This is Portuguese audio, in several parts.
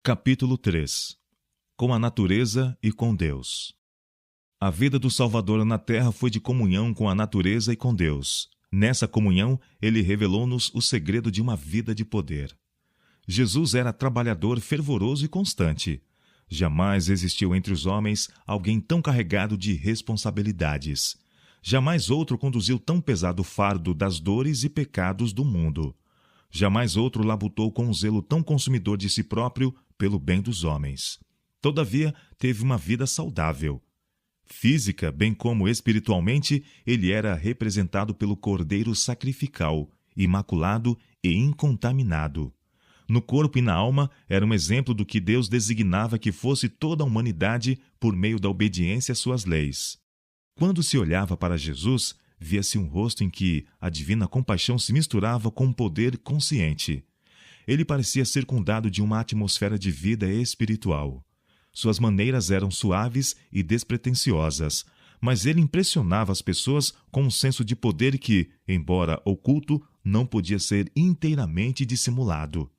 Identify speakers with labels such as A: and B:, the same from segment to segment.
A: Capítulo 3. Com a natureza e com Deus. A vida do Salvador na terra foi de comunhão com a natureza e com Deus. Nessa comunhão, ele revelou-nos o segredo de uma vida de poder. Jesus era trabalhador fervoroso e constante. Jamais existiu entre os homens alguém tão carregado de responsabilidades. Jamais outro conduziu tão pesado fardo das dores e pecados do mundo. Jamais outro labutou com um zelo tão consumidor de si próprio pelo bem dos homens. Todavia, teve uma vida saudável. Física, bem como espiritualmente, ele era representado pelo Cordeiro sacrificial, imaculado e incontaminado. No corpo e na alma, era um exemplo do que Deus designava que fosse toda a humanidade por meio da obediência às suas leis. Quando se olhava para Jesus, via-se um rosto em que a divina compaixão se misturava com um poder consciente. Ele parecia circundado de uma atmosfera de vida espiritual. Suas maneiras eram suaves e despretensiosas, mas ele impressionava as pessoas com um senso de poder que, embora oculto, não podia ser inteiramente dissimulado.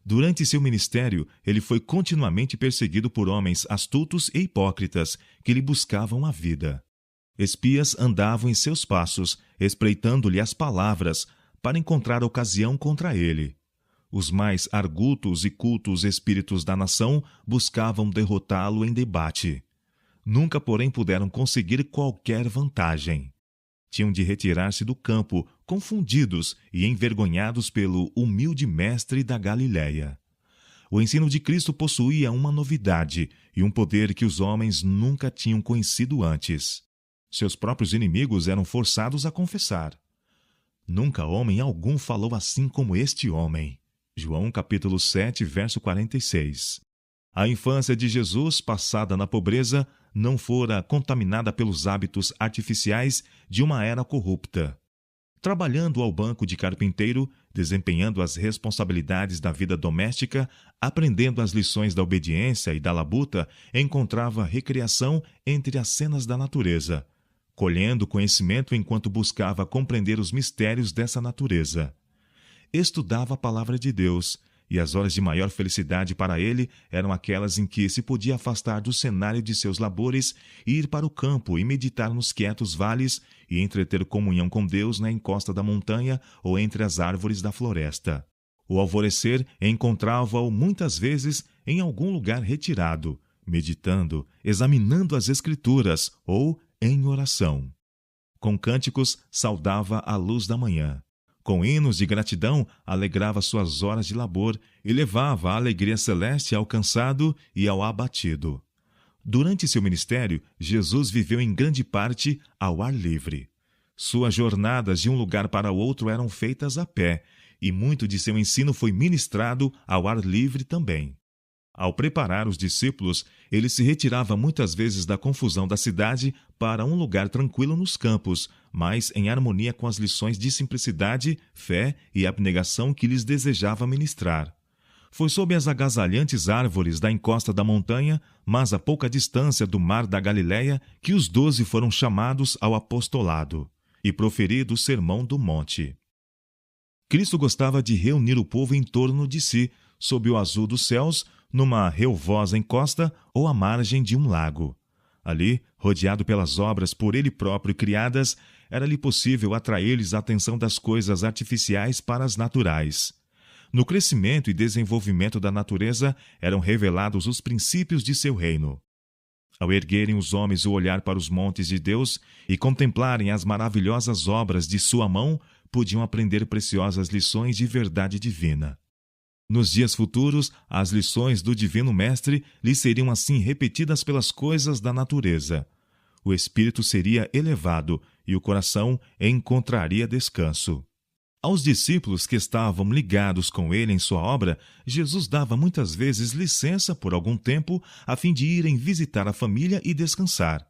A: Durante seu ministério, ele foi continuamente perseguido por homens astutos e hipócritas que lhe buscavam a vida. Espias andavam em seus passos, espreitando-lhe as palavras, para encontrar ocasião contra ele. Os mais argutos e cultos espíritos da nação buscavam derrotá-lo em debate. Nunca, porém, puderam conseguir qualquer vantagem. Tinham de retirar-se do campo, confundidos e envergonhados pelo humilde mestre da Galiléia. O ensino de Cristo possuía uma novidade e um poder que os homens nunca tinham conhecido antes. Seus próprios inimigos eram forçados a confessar: nunca homem algum falou assim como este homem. João capítulo 7, verso 46. A infância de Jesus, passada na pobreza, não fora contaminada pelos hábitos artificiais de uma era corrupta. Trabalhando ao banco de carpinteiro, desempenhando as responsabilidades da vida doméstica, aprendendo as lições da obediência e da labuta, encontrava recreação entre as cenas da natureza, colhendo conhecimento enquanto buscava compreender os mistérios dessa natureza. Estudava a palavra de Deus, e as horas de maior felicidade para ele eram aquelas em que se podia afastar do cenário de seus labores e ir para o campo e meditar nos quietos vales e entreter comunhão com Deus na encosta da montanha ou entre as árvores da floresta. O alvorecer encontrava-o muitas vezes em algum lugar retirado, meditando, examinando as Escrituras ou em oração. Com cânticos saudava a luz da manhã. Com hinos de gratidão, alegrava suas horas de labor e levava a alegria celeste ao cansado e ao abatido. Durante seu ministério, Jesus viveu em grande parte ao ar livre. Suas jornadas de um lugar para outro eram feitas a pé, e muito de seu ensino foi ministrado ao ar livre também. Ao preparar os discípulos, ele se retirava muitas vezes da confusão da cidade para um lugar tranquilo nos campos, mas em harmonia com as lições de simplicidade, fé e abnegação que lhes desejava ministrar. Foi sob as agasalhantes árvores da encosta da montanha, mas a pouca distância do mar da Galiléia, que os 12 foram chamados ao apostolado e proferido o sermão do monte. Cristo gostava de reunir o povo em torno de si, sob o azul dos céus, numa relvosa encosta ou à margem de um lago. Ali, rodeado pelas obras por ele próprio criadas, era-lhe possível atrair-lhes a atenção das coisas artificiais para as naturais. No crescimento e desenvolvimento da natureza eram revelados os princípios de seu reino. Ao erguerem os homens o olhar para os montes de Deus e contemplarem as maravilhosas obras de sua mão, podiam aprender preciosas lições de verdade divina. Nos dias futuros, as lições do Divino Mestre lhe seriam assim repetidas pelas coisas da natureza. O espírito seria elevado e o coração encontraria descanso. Aos discípulos que estavam ligados com ele em sua obra, Jesus dava muitas vezes licença por algum tempo a fim de irem visitar a família e descansar.